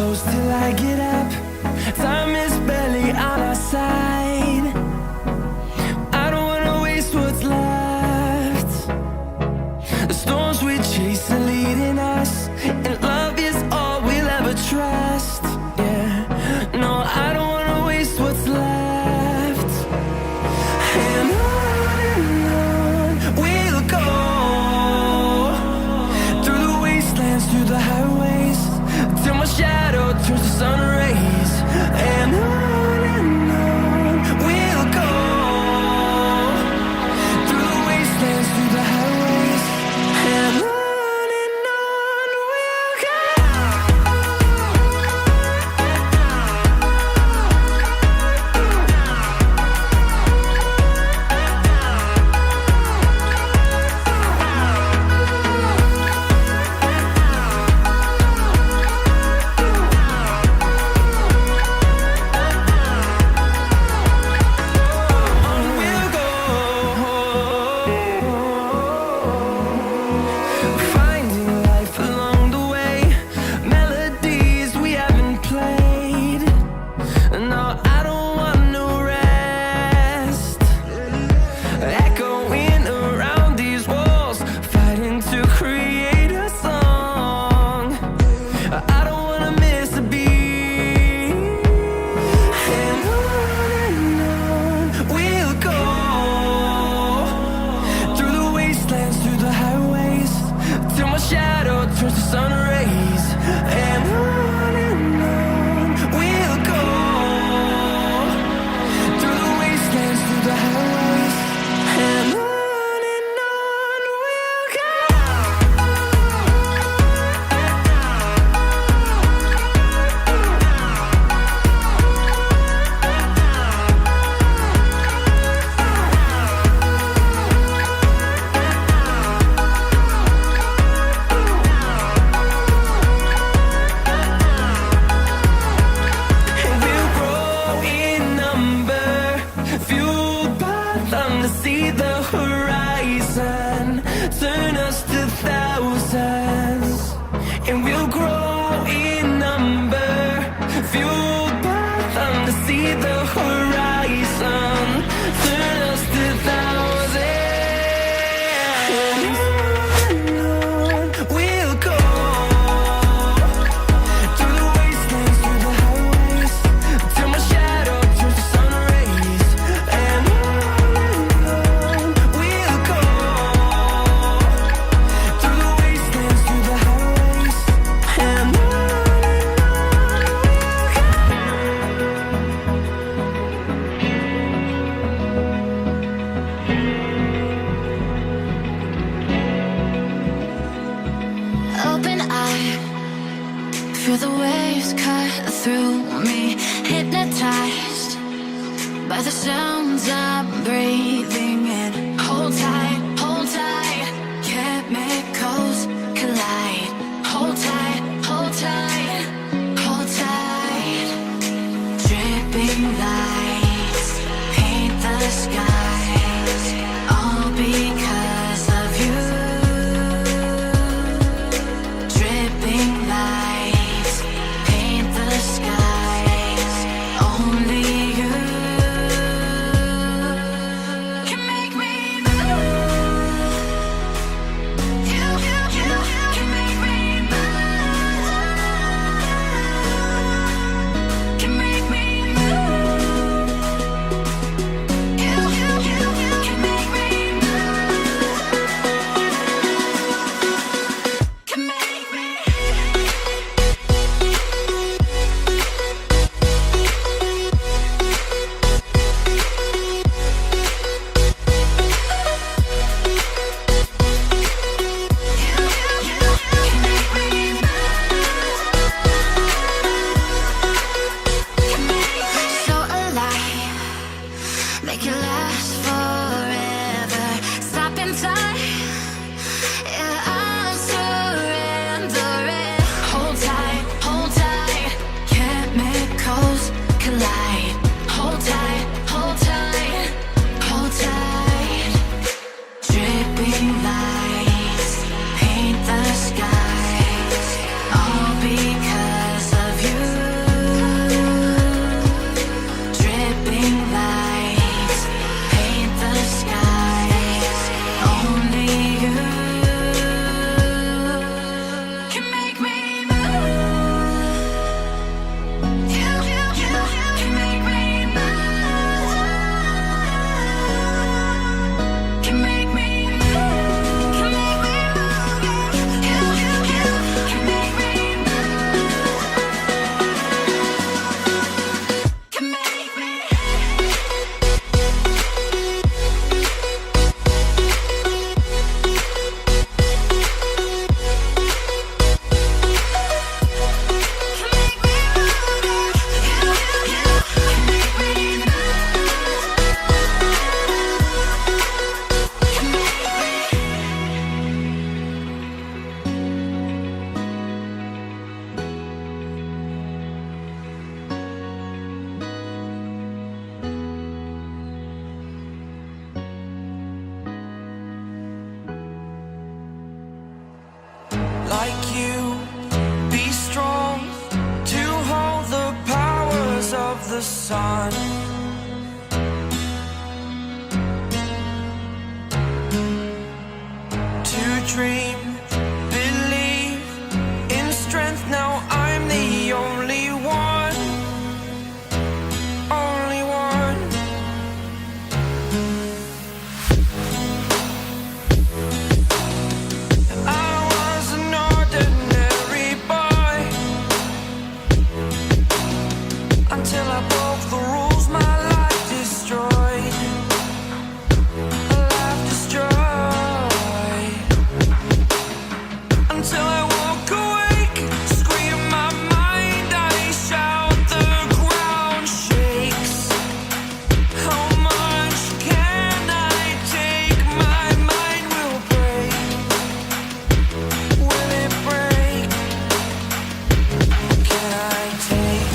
close till I get up. Time is barely on our side. I don't wanna waste what's left. The storms we chase are leading us, and love is all we'll ever trust. Yeah, no, I don't wanna waste what's left. And on we'll go, through the wastelands, through the highways, till my shadow turns to sun rays. And on we'll go, through the wastelands, through the highways, and on we'll go. Finding life along the way, melodies we haven't played. No, I don't want no rest. Echoing around these walls, fighting to create a song. I don't wanna miss a beat. And on we'll go, through the wastelands, through the highways, till my shadow turns to sun rays. And on we'll go, through the wastelands, through the highways, and on we'll go. And we'll grow in number, fueled by them to see the horizon, turn us to thousands. And we'll grow in number, fueled by them to see the horizon, turn us to thousands. And on we'll go, through the wastelands, through the highways, till my shadow turns to sun rays. And on we'll go, through the wastelands, through the highways, and on we'll go. Open eye, feel the waves cut through me, hypnotized by the sounds I'm breathing in. Hold tight, chemicals collide. Hold tight, hold tight, hold tight. Dripping lights paint the skies, all because of you. Dripping lights paint the skies, only you can make me move. You can make me move. Can make me move. You like you. Be strong to hold the powers of the sun. To dream, believe in strength. Now I'm the only one, only one. I was an ordinary boy until I broke the rules. My life destroyed, a life destroyed. Until I walk awake, scream my mind, I shout, the ground shakes. How much can I take? My mind will break. Will it break? Can I take?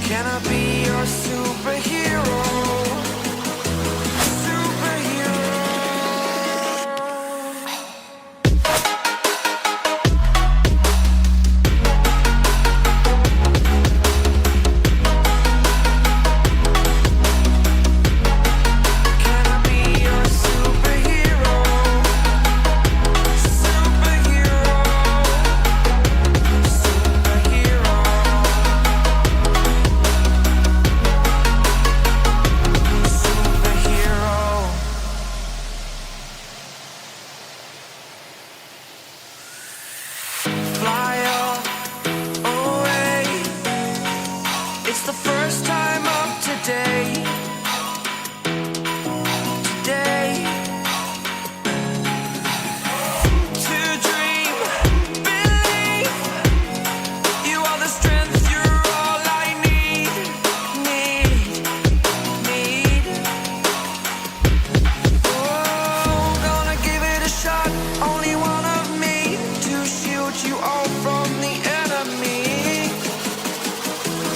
Can I be your superhero? Superhero. Can I be your superhero? Superhero. Superhero. Superhero. Fly away. It's the first time of today. Today. To dream, believe. You are the strength, you're all I need. Need. Oh, gonna give it a shot. Only one of me to shield you all from the enemy.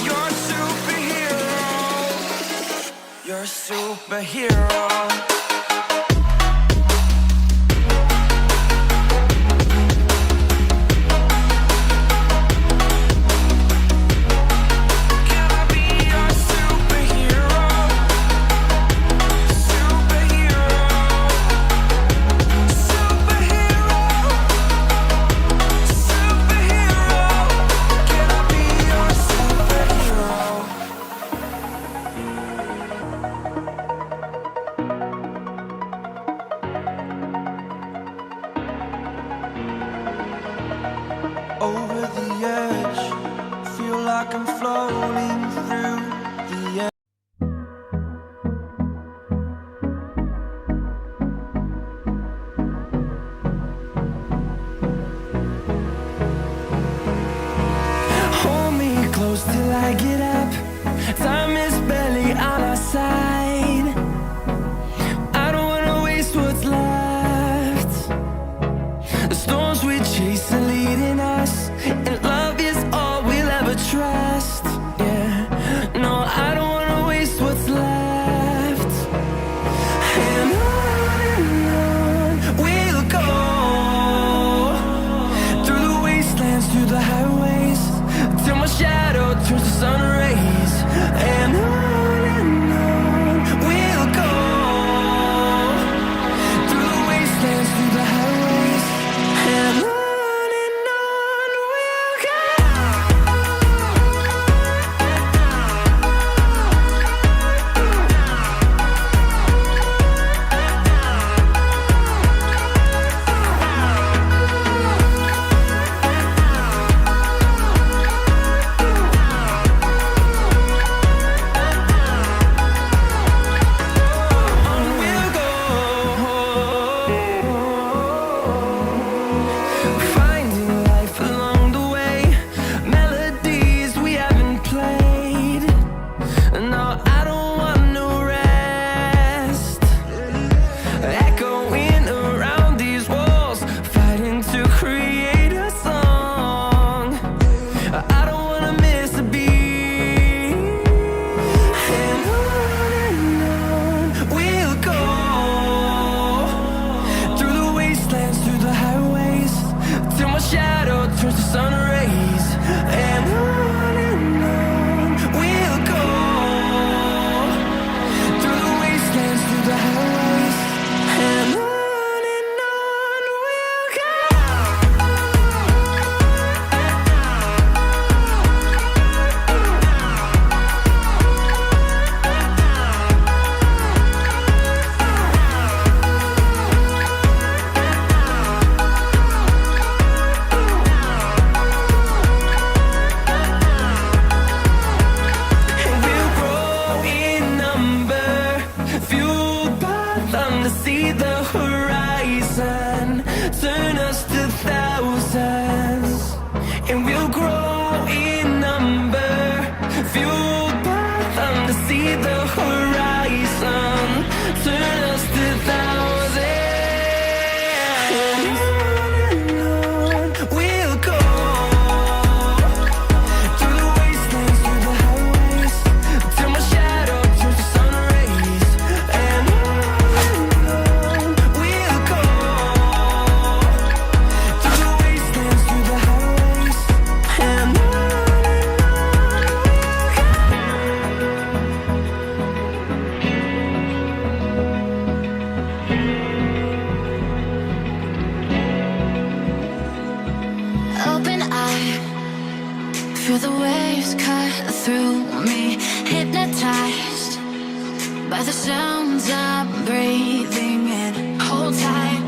You're a superhero. You're a superhero. Can I be your superhero? Superhero. Superhero. Superhero. Can I be your superhero? Over the edge, feel like I'm floating through the air. Hold me close till I get up. Time is barely on our side. I don't wanna waste what's left. The storms we chase are leading us, and love is all we'll ever trust. Yeah, no, I don't wanna waste what's left. And on we'll go, through the wastelands, through the highways, till my shadow turns to sun rays. And on waves cut through me, hypnotized by the sounds I'm breathing in. Hold tight,